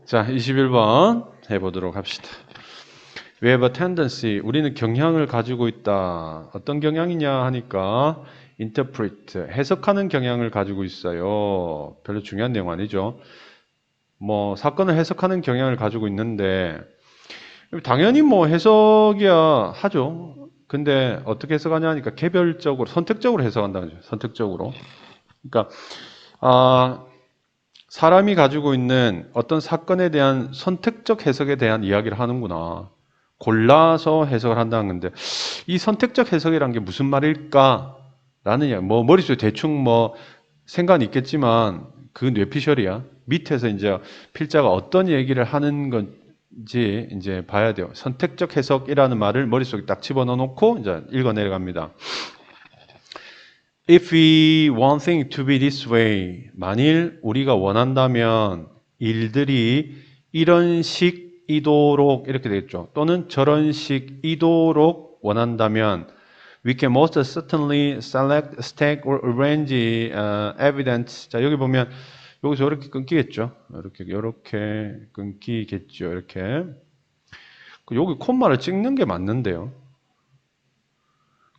자, 21번 해보도록 합시다. We have a tendency. 우리는 경향을 가지고 있다. 어떤 경향이냐 하니까 interpret, 해석하는 경향을 가지고 있어요. 별로 중요한 내용 아니죠. 뭐 사건을 해석하는 경향을 가지고 있는데 당연히 뭐 해석이야 하죠. 근데 어떻게 해석하냐 하니까 개별적으로, 선택적으로 해석한다는 거죠. 선택적으로. 그러니까 사람이 가지고 있는 어떤 사건에 대한 선택적 해석에 대한 이야기를 하는구나. 골라서 해석을 한다는 건데, 이 선택적 해석이란 게 무슨 말일까라는 이야기. 뭐, 머릿속에 대충 뭐, 생각은 있겠지만, 그 뇌피셜이야. 밑에서 이제 필자가 어떤 얘기를 하는 건지 이제 봐야 돼요. 선택적 해석이라는 말을 머릿속에 딱 집어넣어 놓고 이제 읽어 내려갑니다. If we want things to be this way, 만일 우리가 원한다면 일들이 이런 식이도록 이렇게 되겠죠. 또는 저런 식이도록 원한다면 we can most certainly select, stack or arrange evidence. 자, 여기 보면 여기서 이렇게 끊기겠죠. 이렇게 끊기겠죠. 이렇게. 여기 콤마를 찍는 게 맞는데요.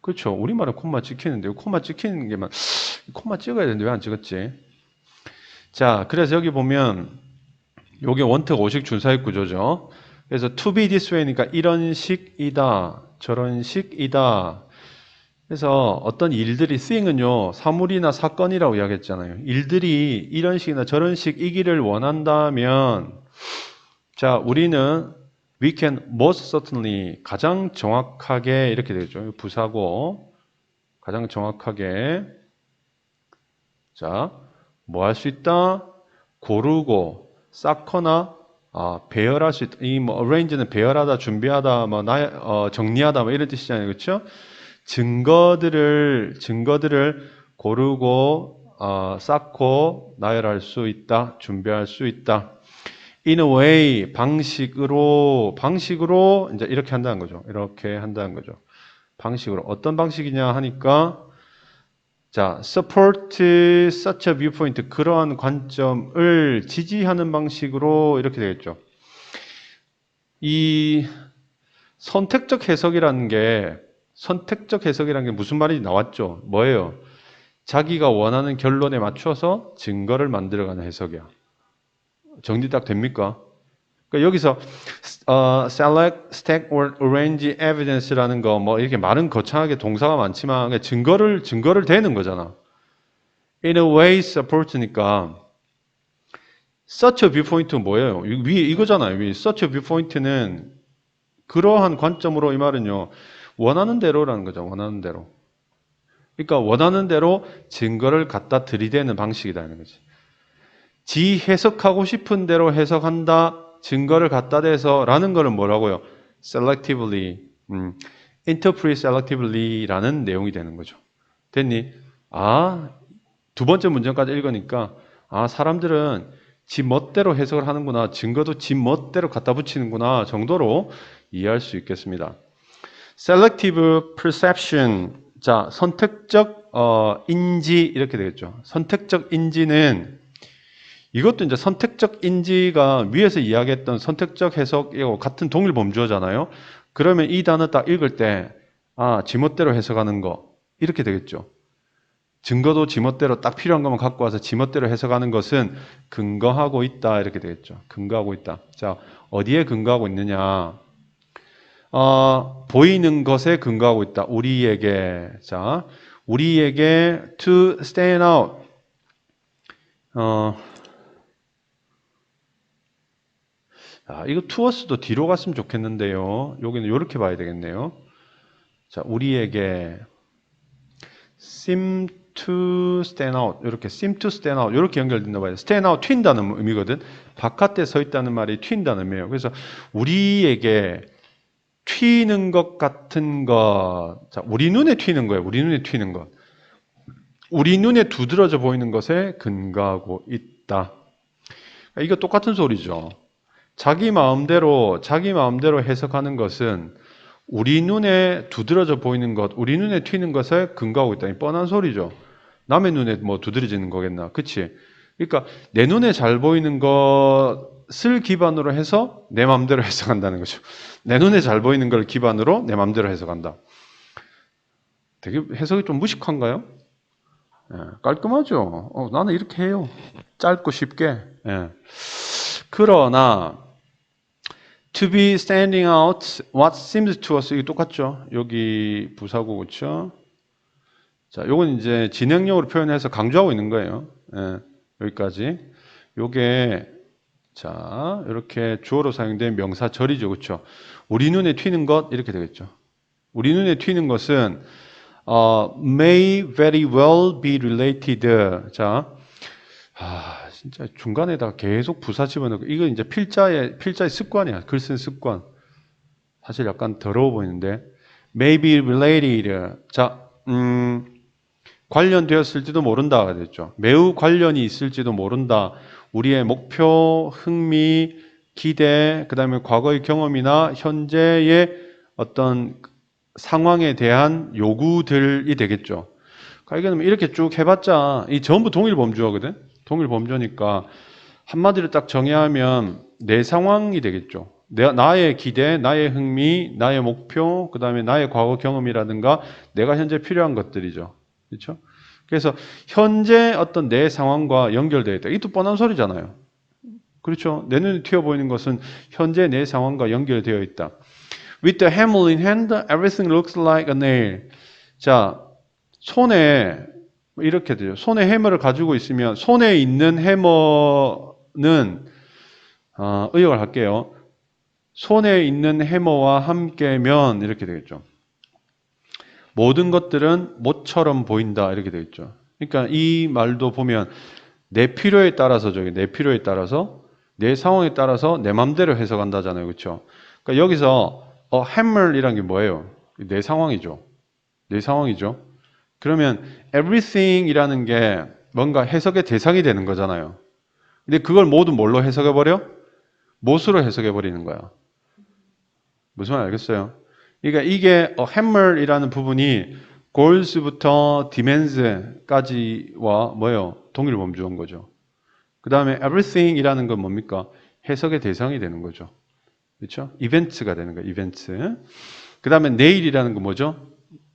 그렇죠. 우리말은 콤마 찍히는데, 콤마 찍히는 게만, 콤마 찍어야 되는데 왜 안 찍었지? 자, 그래서 여기 보면, 요게 원특 오식 준사입 구조죠. 그래서 to be this way니까 이런 식이다, 저런 식이다. 그래서 어떤 일들이 thing은요, 사물이나 사건이라고 이야기했잖아요. 일들이 이런 식이나 저런 식이기를 원한다면, 자, 우리는 we can most certainly 가장 정확하게 이렇게 되죠. 부사고 가장 정확하게 자, 뭐 할 수 있다? 고르고 쌓거나 배열할 수 있다. 이 뭐 arrange는 배열하다, 준비하다, 뭐 정리하다 뭐 이런 뜻이잖아요. 그렇죠? 증거들을 고르고 쌓고 나열할 수 있다, 준비할 수 있다. In a way, 방식으로 이제 이렇게 한다는 거죠. 이렇게 한다는 거죠. 방식으로. 어떤 방식이냐 하니까, 자, support such a viewpoint. 그러한 관점을 지지하는 방식으로 이렇게 되겠죠. 이 선택적 해석이라는 게 무슨 말인지 나왔죠? 뭐예요? 자기가 원하는 결론에 맞춰서 증거를 만들어가는 해석이야. 정리 딱 됩니까? 그러니까 여기서 select, stack or arrange evidence라는 거 뭐 이렇게 말은 거창하게 동사가 많지만 증거를 대는 거잖아. In a way support니까 such a viewpoint는 뭐예요? 위에 이거잖아요. 위에 such a viewpoint는 그러한 관점으로 이 말은요. 원하는 대로라는 거죠. 원하는 대로. 그러니까 원하는 대로 증거를 갖다 들이대는 방식이라는 거지. 지 해석하고 싶은 대로 해석한다, 증거를 갖다 대서 라는 거는 뭐라고요? selectively, interpret selectively 라는 내용이 되는 거죠. 됐니? 두 번째 문장까지 읽으니까, 사람들은 지 멋대로 해석을 하는구나, 증거도 지 멋대로 갖다 붙이는구나 정도로 이해할 수 있겠습니다. selective perception, 자, 선택적 인지 이렇게 되겠죠. 선택적 인지는 이것도 이제 선택적 인지가 위에서 이야기했던 선택적 해석이고 같은 동일 범주어잖아요. 그러면 이 단어 딱 읽을 때, 지멋대로 해석하는 거. 이렇게 되겠죠. 증거도 지멋대로 딱 필요한 것만 갖고 와서 지멋대로 해석하는 것은 근거하고 있다. 이렇게 되겠죠. 근거하고 있다. 자, 어디에 근거하고 있느냐. 보이는 것에 근거하고 있다. 우리에게. 자, 우리에게 to stand out. 이거 투어스도 뒤로 갔으면 좋겠는데요. 여기는 이렇게 봐야 되겠네요. 자, 우리에게 seem to stand out 이렇게 seem to stand out 이렇게 연결된다 봐요. stand out 튄다는 의미거든. 바깥에 서 있다는 말이 튄다는 의미예요. 그래서 우리에게 튀는 것 같은 것. 자, 우리 눈에 튀는 거예요. 우리 눈에 튀는 것. 우리 눈에 두드러져 보이는 것에 근거하고 있다. 이거 똑같은 소리죠. 자기 마음대로 해석하는 것은 우리 눈에 두드러져 보이는 것, 우리 눈에 튀는 것에 근거하고 있다. 뻔한 소리죠. 남의 눈에 뭐 두드러지는 거겠나. 그치? 그러니까 내 눈에 잘 보이는 것 것을 기반으로 해서 내 마음대로 해석한다는 거죠. 내 눈에 잘 보이는 걸 기반으로 내 마음대로 해석한다. 되게 해석이 좀 무식한가요? 예, 깔끔하죠. 나는 이렇게 해요. 짧고 쉽게. 예. 그러나 to be standing out what seems to us 이게 똑같죠. 여기 부사고 그렇죠. 자, 요건 이제 진행형으로 표현해서 강조하고 있는 거예요. 예, 여기까지. 요게 자, 이렇게 주어로 사용된 명사절이죠. 그렇죠? 우리 눈에 튀는 것 이렇게 되겠죠. 우리 눈에 튀는 것은 may very well be related. 자, 진짜 중간에다가 계속 부사 집어넣고 이거 이제 필자의 습관이야. 글 쓴 습관. 사실 약간 더러워 보이는데 may be related. 자, 관련되었을지도 모른다가 됐죠. 매우 관련이 있을지도 모른다. 우리의 목표, 흥미, 기대, 그 다음에 과거의 경험이나 현재의 어떤 상황에 대한 요구들이 되겠죠. 그러니까 이렇게 쭉 해봤자 이 전부 동일 범주어거든. 동일 범주니까 한마디로 딱 정의하면 내 상황이 되겠죠. 나의 기대, 나의 흥미, 나의 목표, 그 다음에 나의 과거 경험이라든가 내가 현재 필요한 것들이죠. 그렇죠? 그래서 현재 어떤 내 상황과 연결되어 있다. 이것도 뻔한 소리잖아요. 그렇죠? 내 눈에 튀어 보이는 것은 현재 내 상황과 연결되어 있다. With the hammer in hand, everything looks like a nail. 자, 손에 이렇게 되죠. 손에 해머를 가지고 있으면 손에 있는 해머는 의역을 할게요. 손에 있는 해머와 함께면 이렇게 되겠죠. 모든 것들은 못처럼 보인다 이렇게 되겠죠. 그러니까 이 말도 보면 내 필요에 따라서 내 필요에 따라서 내 상황에 따라서 내 맘대로 해석한다잖아요. 그렇죠? 그러니까 여기서 hammer이란 게 뭐예요? 내 상황이죠. 내 상황이죠. 그러면 everything이라는 게 뭔가 해석의 대상이 되는 거잖아요. 근데 그걸 모두 뭘로 해석해 버려? 못으로 해석해 버리는 거야. 무슨 말 알겠어요? 그러니까 이게 hammer이라는 부분이 goals부터 demands까지와 뭐예요? 동일 범주인 거죠. 그 다음에 everything이라는 건 뭡니까? 해석의 대상이 되는 거죠. 그렇죠? 이벤트가 되는 거예요. 이벤트. 그 다음에 nail이라는 건 뭐죠?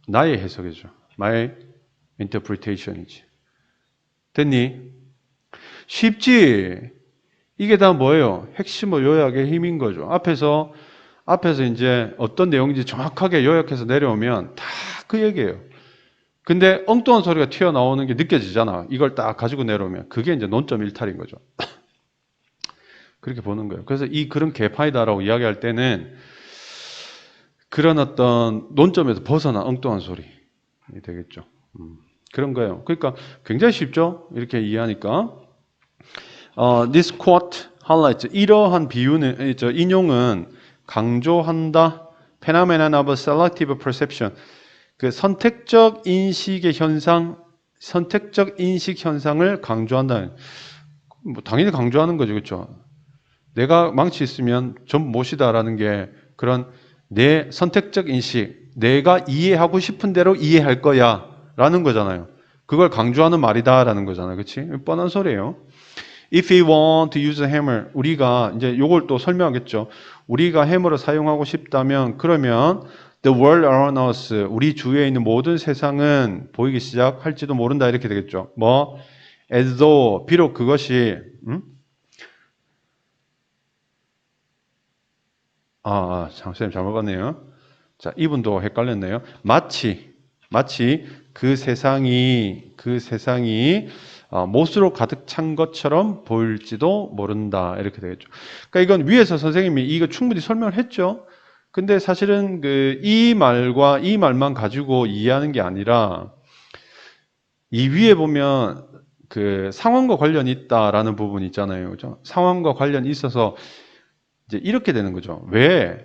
나의 해석이죠. My interpretation이지. 됐니? 쉽지? 이게 다 뭐예요? 핵심어 요약의 힘인 거죠. 앞에서 이제 어떤 내용인지 정확하게 요약해서 내려오면 다 그 얘기예요. 근데 엉뚱한 소리가 튀어나오는 게 느껴지잖아. 이걸 딱 가지고 내려오면. 그게 이제 논점 일탈인 거죠. 그렇게 보는 거예요. 그래서 이 글은 개파이다라고 이야기할 때는 그런 어떤 논점에서 벗어난 엉뚱한 소리 되겠죠. 그런 거예요. 그러니까 굉장히 쉽죠? 이렇게 이해하니까. This quote highlights. 이러한 비유는, 인용은 강조한다. Phenomenon of selective perception. 그 선택적 인식의 현상, 선택적 인식 현상을 강조한다. 뭐 당연히 강조하는 거죠. 그렇죠? 내가 망치 있으면 전부 못이다라는 게 그런 내 선택적 인식, 내가 이해하고 싶은 대로 이해할 거야 라는 거잖아요. 그걸 강조하는 말이다라는 거잖아요. 그렇지? 뻔한 소리예요. If we want to use a hammer, 우리가 이제 요걸 또 설명하겠죠. 우리가 해머를 사용하고 싶다면 그러면 the world around us, 우리 주위에 있는 모든 세상은 보이기 시작할지도 모른다 이렇게 되겠죠. 뭐 as though, 비록 그것이 선생님 잘못 봤네요. 자, 이분도 헷갈렸네요. 마치 그 세상이 못으로 가득 찬 것처럼 보일지도 모른다 이렇게 되겠죠. 그러니까 이건 위에서 선생님이 이거 충분히 설명을 했죠. 근데 사실은 이 말과 이 말만 가지고 이해하는 게 아니라 이 위에 보면 그 상황과 관련이 있다라는 부분이 있잖아요. 그죠? 상황과 관련이 있어서 이제 이렇게 되는 거죠. 왜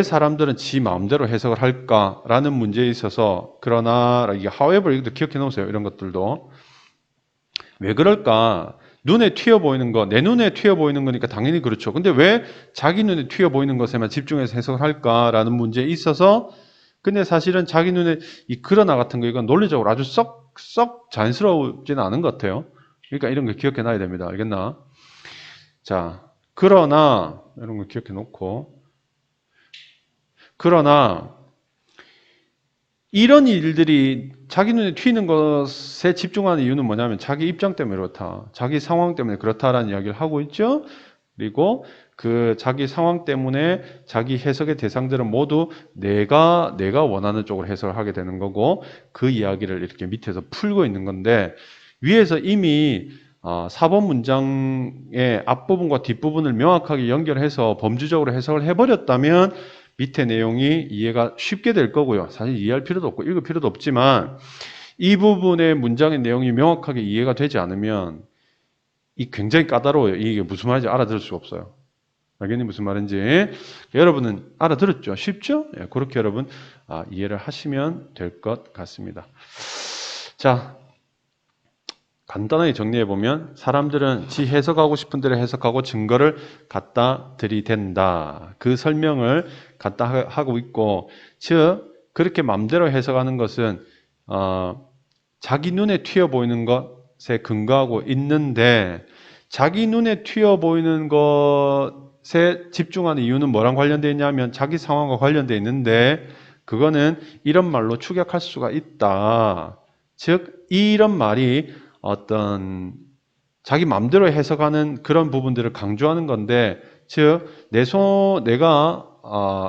사람들은 지 마음대로 해석을 할까라는 문제에 있어서 그러나 이게 however 이것도 기억해 놓으세요. 이런 것들도 왜 그럴까? 눈에 튀어 보이는 거, 내 눈에 튀어 보이는 거니까 당연히 그렇죠. 근데 왜 자기 눈에 튀어 보이는 것에만 집중해서 해석을 할까라는 문제에 있어서 근데 사실은 자기 눈에 이 그러나 같은 거 이건 논리적으로 아주 썩 자연스러우지는 않은 것 같아요. 그러니까 이런 거 기억해 놔야 됩니다. 알겠나? 자, 그러나 이런 거 기억해 놓고, 그러나 이런 일들이 자기 눈에 튀는 것에 집중하는 이유는 뭐냐면 자기 입장 때문에 그렇다. 자기 상황 때문에 그렇다라는 이야기를 하고 있죠. 그리고 그 자기 상황 때문에 자기 해석의 대상들은 모두 내가 원하는 쪽으로 해석을 하게 되는 거고, 그 이야기를 이렇게 밑에서 풀고 있는 건데, 위에서 이미 4번 문장의 앞부분과 뒷부분을 명확하게 연결해서 범주적으로 해석을 해버렸다면 밑에 내용이 이해가 쉽게 될 거고요. 사실 이해할 필요도 없고 읽을 필요도 없지만, 이 부분의 문장의 내용이 명확하게 이해가 되지 않으면 이 굉장히 까다로워요. 이게 무슨 말인지 알아들을 수가 없어요. 알겠니? 무슨 말인지. 여러분은 알아들었죠? 쉽죠? 예, 그렇게 여러분 이해를 하시면 될 것 같습니다. 자, 간단하게 정리해보면 사람들은 지 해석하고 싶은 대로 해석하고 증거를 갖다 들이댄다. 그 설명을 갖다 하고 있고, 즉 그렇게 마음대로 해석하는 것은 자기 눈에 튀어 보이는 것에 근거하고 있는데, 자기 눈에 튀어 보이는 것에 집중하는 이유는 뭐랑 관련되어 있냐면 자기 상황과 관련되어 있는데, 그거는 이런 말로 축약할 수가 있다. 즉 이런 말이 어떤 자기 마음대로 해석하는 그런 부분들을 강조하는 건데, 즉 내가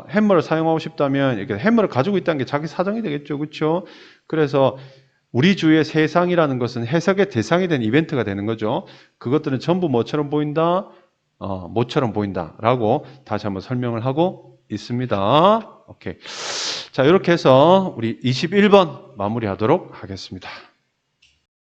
해머를 사용하고 싶다면 이렇게 해머를 가지고 있다는 게 자기 사정이 되겠죠, 그렇죠? 그래서 우리 주위의 세상이라는 것은 해석의 대상이 된 이벤트가 되는 거죠. 그것들은 전부 뭐처럼 보인다? 뭐처럼 보인다라고 다시 한번 설명을 하고 있습니다. 오케이. 자, 이렇게 해서 우리 21번 마무리하도록 하겠습니다.